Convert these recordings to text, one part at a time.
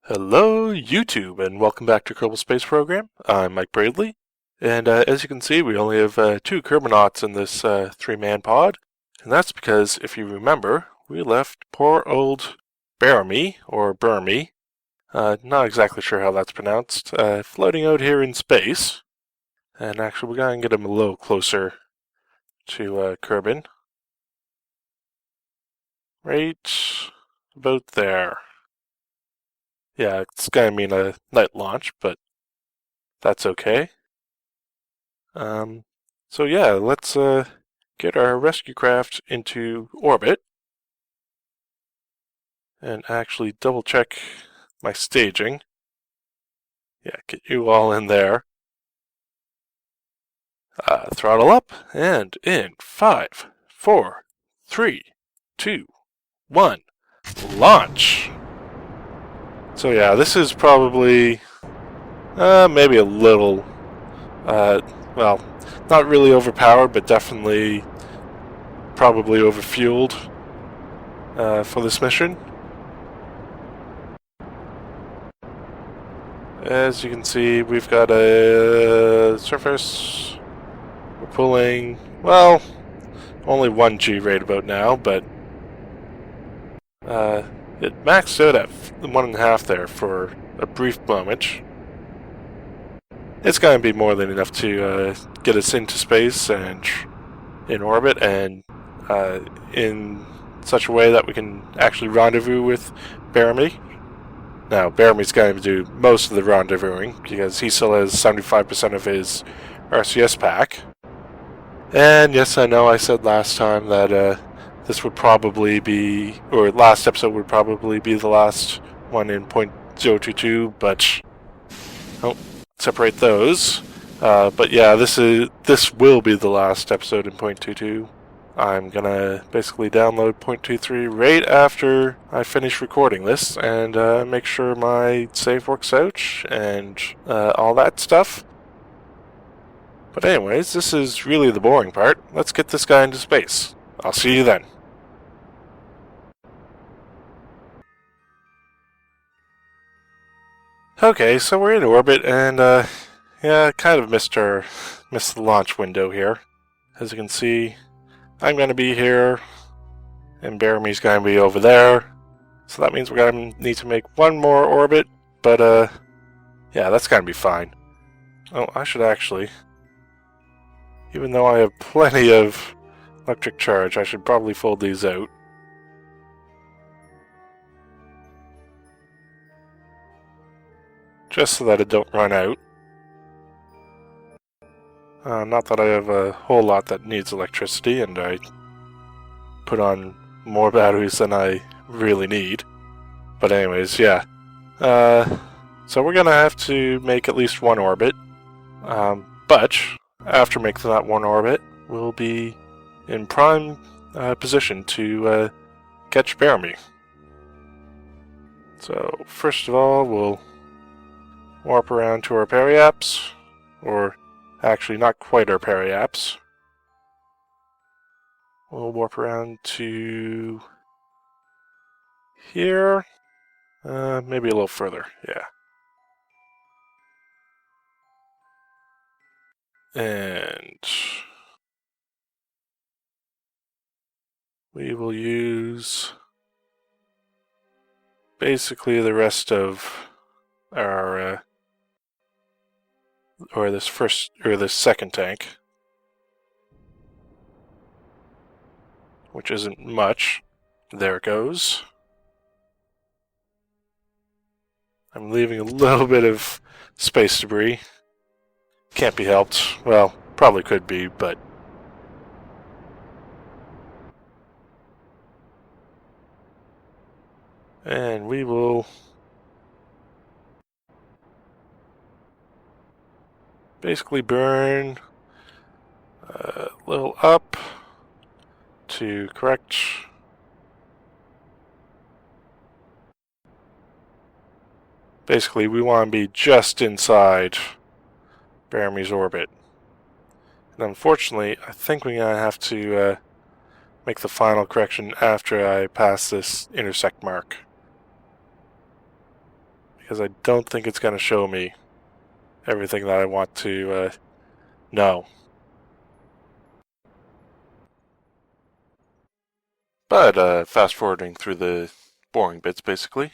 Hello, YouTube, and welcome back to Kerbal Space Program. I'm Mike Braedley, and as you can see, we only have two Kerbonauts in this three-man pod, and that's because, if you remember, we left poor old Buremy, or Buremy, not exactly sure how that's pronounced, floating out here in space. And actually, we're going to get him a little closer to Kerbin. Right about there. Yeah, it's going to mean a night launch, but that's okay. So yeah, let's get our rescue craft into orbit and actually double check my staging. Yeah, get you all in there. Throttle up and in 5, 4, 3, 2, 1, launch! So yeah, this is probably maybe a little, well, not really overpowered, but definitely probably overfueled for this mission. As you can see, we've got a surface. We're pulling, well, only 1G right about now, but it maxed out at 1.5 there for a brief moment. It's going to be more than enough to get us into space and in orbit and in such a way that we can actually rendezvous with Buremy. Now, Buremy's going to do most of the rendezvousing because he still has 75% of his RCS pack. And yes, I know I said last time that this would probably be, or last episode would probably be the last one in .022, but oh, separate those. But yeah, this will be the last episode in .22. I'm gonna basically download .23 right after I finish recording this and make sure my save works out and all that stuff. But anyways, this is really the boring part. Let's get this guy into space. I'll see you then. Okay, so we're in orbit and yeah, kind of missed the launch window here. As you can see, I'm going to be here, and Buremy's going to be over there. So that means we're going to need to make one more orbit, but yeah, that's going to be fine. Oh, I should actually, even though I have plenty of electric charge, I should probably fold these out. Just so that it don't run out. Not that I have a whole lot that needs electricity, and I put on more batteries than I really need. But anyways, yeah. So we're going to have to make at least one orbit. But after making that one orbit, we'll be in prime position to catch Buremy. So first of all, we'll warp around to our periaps, or actually not quite our periaps. We'll warp around to here, maybe a little further, yeah. And we will use basically the rest of our or this second tank, which isn't much. There it goes. I'm leaving a little bit of space debris. Can't be helped. Well, probably could be, but and we will basically burn a little up to correct. Basically, we want to be just inside Buremy's orbit. And unfortunately, I think we're going to have to make the final correction after I pass this intersect mark. because I don't think it's going to show me everything that I want to know. But fast forwarding through the boring bits basically,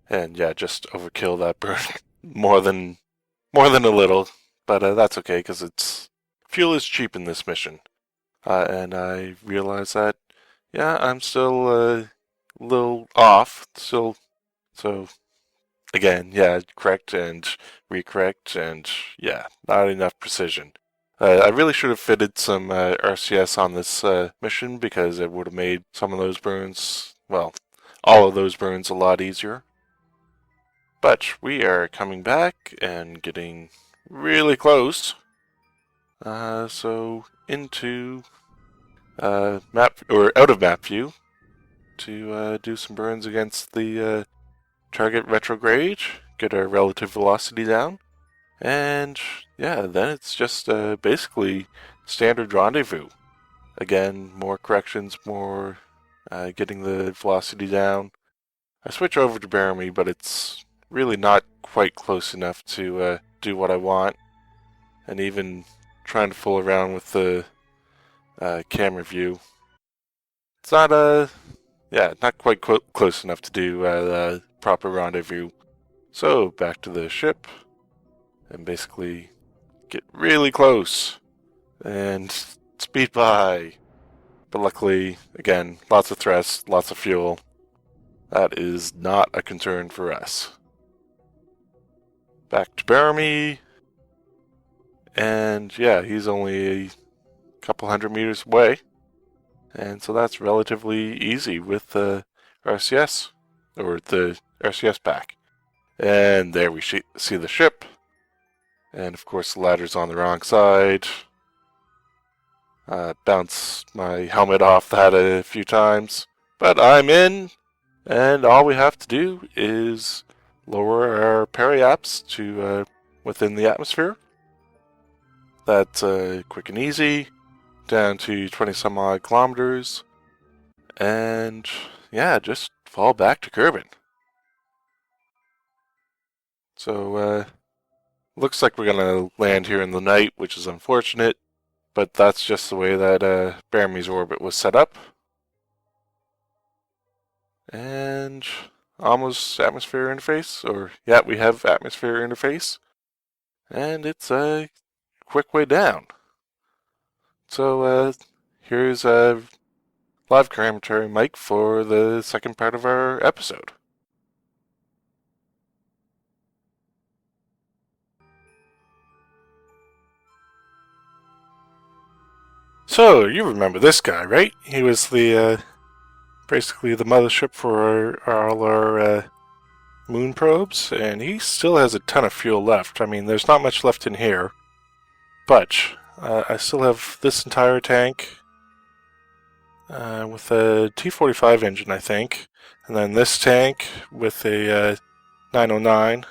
and yeah, just overkill that burn more than a little, but that's okay because it's fuel is cheap in this mission, and I realize that yeah, I'm still a little off, still so. Again, yeah, correct and recorrect, and yeah, not enough precision. I really should have fitted some RCS on this mission because it would have made some of those burns, well, all of those burns a lot easier. But we are coming back and getting really close. So into map or out of map view to do some burns against the target retrograde, get our relative velocity down, and yeah, then it's just basically standard rendezvous. Again, more corrections, more getting the velocity down. I switch over to Buremy, but it's really not quite close enough to do what I want, and even trying to fool around with the camera view. It's not not quite close enough to do the proper rendezvous. So back to the ship and basically get really close and speed by. But luckily, again, lots of thrust, lots of fuel. That is not a concern for us. Back to Buremy. And yeah, he's only a couple hundred meters away. And so that's relatively easy with the RCS, or the RCS pack. And there we see the ship. And of course the ladder's on the wrong side. Bounce my helmet off that a few times. But I'm in, and all we have to do is lower our periaps to within the atmosphere. That's quick and easy, down to 20 some odd kilometers. And yeah, just fall back to Kerbal. So looks like we're gonna land here in the night, which is unfortunate, but that's just the way that Buremy's orbit was set up. And almost atmosphere interface, or yeah, we have atmosphere interface, and it's a quick way down. So here's a live commentary mic for the second part of our episode. So, you remember this guy, right? He was the, basically the mothership for all our moon probes, and he still has a ton of fuel left. I mean, there's not much left in here, but I still have this entire tank with a T45 engine, I think, and then this tank with a 909.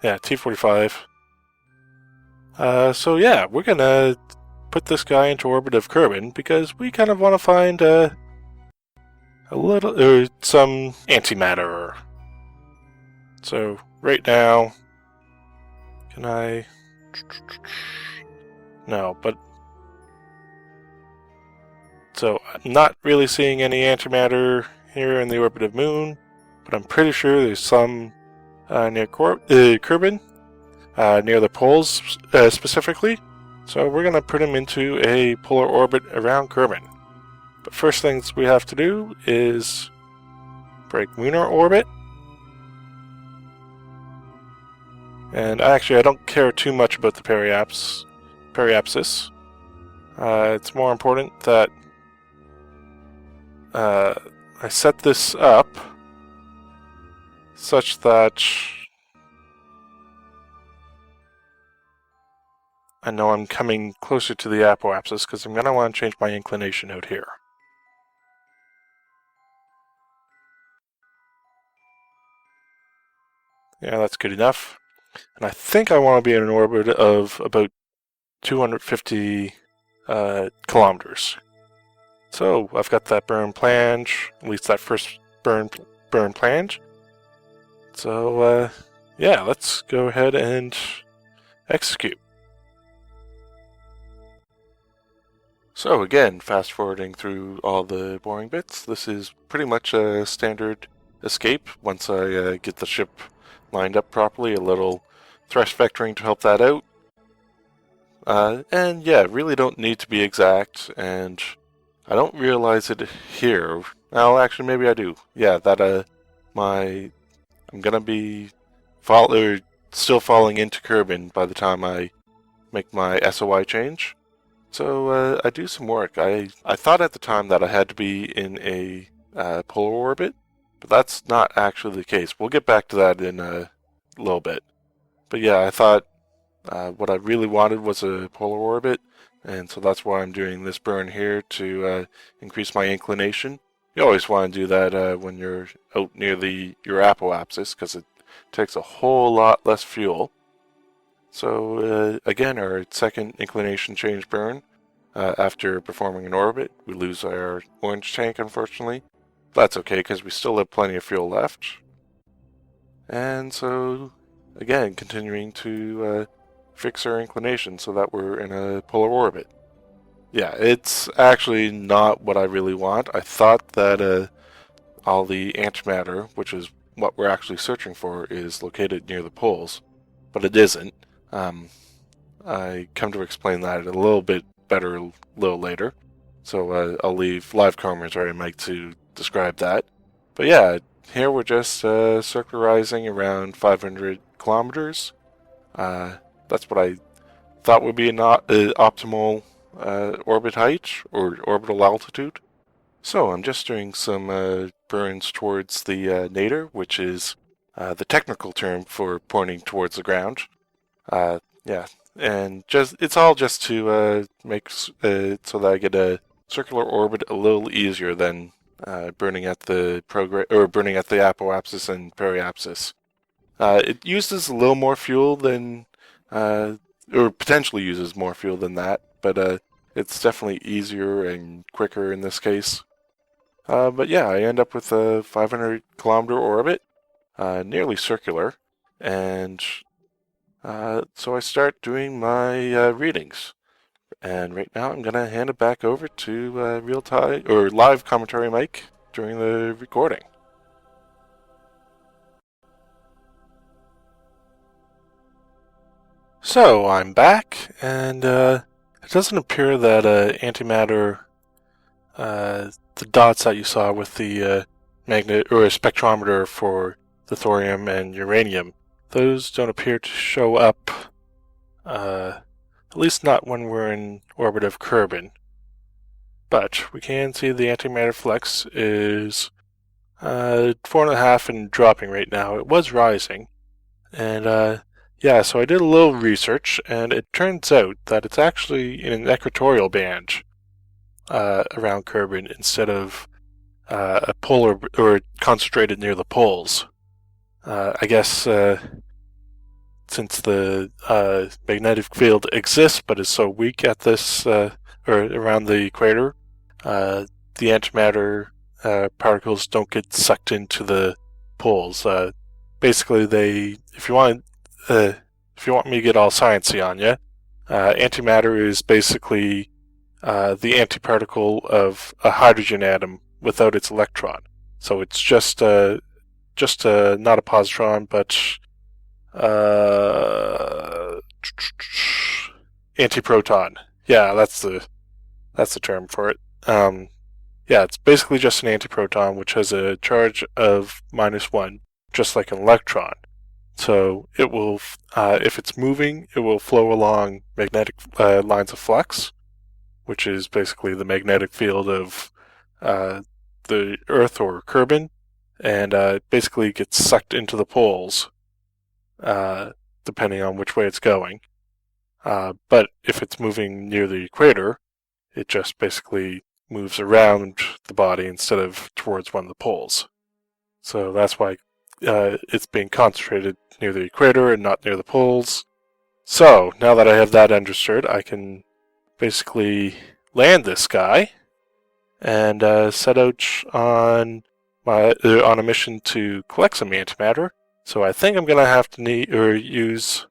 Yeah, T45. So yeah, we're gonna put this guy into orbit of Kerbal because we kind of want to find some antimatter. So right now, can I? No, but so I'm not really seeing any antimatter here in the orbit of Moon, but I'm pretty sure there's some near Kerbal, near the poles specifically. So we're going to put him into a polar orbit around Kerbal. But first things we have to do is break lunar orbit. And actually I don't care too much about the periapsis. It's more important that I set this up such that I know I'm coming closer to the apoapsis because I'm going to want to change my inclination out here. Yeah, that's good enough. And I think I want to be in an orbit of about 250 kilometers. So I've got that burn planned, at least that first burn planned. So, yeah, let's go ahead and execute. So again, fast forwarding through all the boring bits, this is pretty much a standard escape once I get the ship lined up properly, a little thresh vectoring to help that out. And yeah, really don't need to be exact, and I don't realize it here. Well, actually, maybe I do. Yeah, that I'm gonna be still falling into Kerbal by the time I make my SOI change. So I do some work. I thought at the time that I had to be in a polar orbit, but that's not actually the case. We'll get back to that in a little bit. But yeah, I thought what I really wanted was a polar orbit, and so that's why I'm doing this burn here to increase my inclination. You always want to do that when you're out near your apoapsis, because it takes a whole lot less fuel. So again, our second inclination change burn. After performing an orbit, we lose our orange tank, unfortunately. That's okay, because we still have plenty of fuel left. And so, again, continuing to fix our inclination so that we're in a polar orbit. Yeah, it's actually not what I really want. I thought that all the antimatter, which is what we're actually searching for, is located near the poles, but it isn't. I come to explain that a little bit better a little later, so I'll leave live commentary and Mike to describe that. But yeah, here we're just circularizing around 500 kilometers. That's what I thought would be an optimal orbit height or orbital altitude. So I'm just doing some burns towards the nadir, which is the technical term for pointing towards the ground. Yeah, and it's all just to make so that I get a circular orbit a little easier than burning at the apoapsis and periapsis. It uses a little more fuel than, or potentially uses more fuel than that, but it's definitely easier and quicker in this case. But yeah, I end up with a 500 kilometer orbit, nearly circular, and so I start doing my readings. And right now I'm going to hand it back over to real-time or live commentary Mike during the recording. So I'm back, and it doesn't appear that antimatter, the dots that you saw with the magnet or spectrometer for the thorium and uranium, those don't appear to show up, at least not when we're in orbit of Kerbal. But we can see the antimatter flux is 4.5 and dropping right now. It was rising, and yeah, so I did a little research, and it turns out that it's actually in an equatorial band around Kerbal instead of a polar or concentrated near the poles. I guess since the magnetic field exists but is so weak at this or around the equator, the antimatter particles don't get sucked into the poles. Basically, if you want me to get all sciencey on you, antimatter is basically the antiparticle of a hydrogen atom without its electron. So it's just not a positron, but antiproton. Yeah, that's the term for it. Yeah, it's basically just an antiproton, which has a charge of -1, just like an electron. So it will, if it's moving, it will flow along magnetic lines of flux, which is basically the magnetic field of the Earth or Kerbal, and it basically gets sucked into the poles, depending on which way it's going. But if it's moving near the equator, it just basically moves around the body instead of towards one of the poles. So that's why it's being concentrated near the equator and not near the poles. So now that I have that understood, I can basically land this guy and set out on a mission to collect some antimatter So I think I'm going to have to use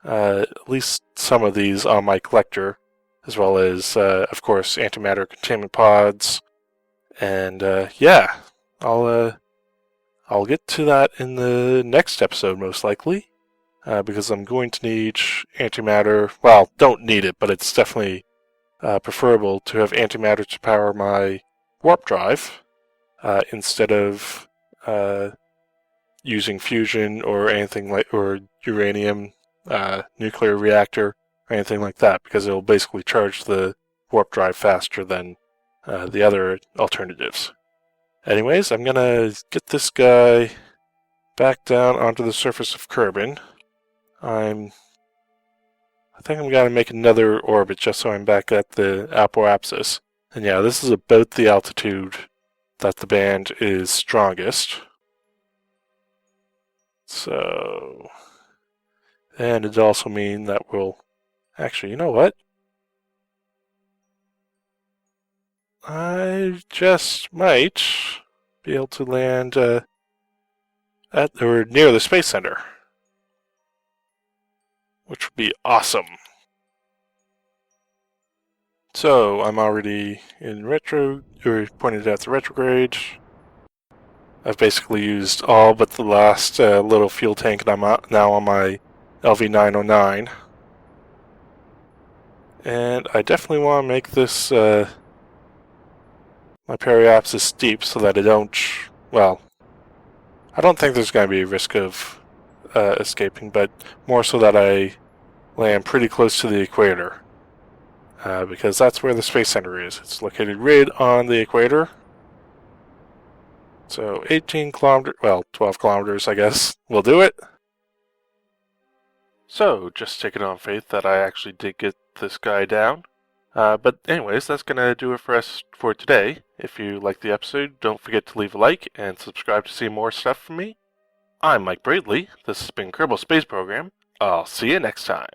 at least some of these on my collector, as well as, of course, antimatter containment pods. And yeah, I'll get to that in the next episode, most likely, because I'm going to need antimatter. Well, don't need it, but it's definitely preferable to have antimatter to power my warp drive instead of using fusion or anything like, or uranium nuclear reactor or anything like that, because it will basically charge the warp drive faster than the other alternatives. Anyways, I'm gonna get this guy back down onto the surface of Kerbin. I think I'm gonna make another orbit just so I'm back at the apoapsis. And yeah, this is about the altitude that the band is strongest. So, and it also means that we'll actually, you know what? I just might be able to land at or near the Space Center, which would be awesome. So I'm already in pointed at the retrograde. I've basically used all but the last little fuel tank, and I'm now on my LV909. And I definitely want to make this my periapsis steep so that I don't, well, I don't think there's going to be a risk of escaping, but more so that I land pretty close to the equator. Because that's where the Space Center is. It's located right on the equator. So 18 kilometers, well, 12 kilometers, I guess, will do it. So, just take it on faith that I actually did get this guy down. But anyways, that's going to do it for us for today. If you liked the episode, don't forget to leave a like and subscribe to see more stuff from me. I'm Mike Braedley. This has been Kerbal Space Program. I'll see you next time.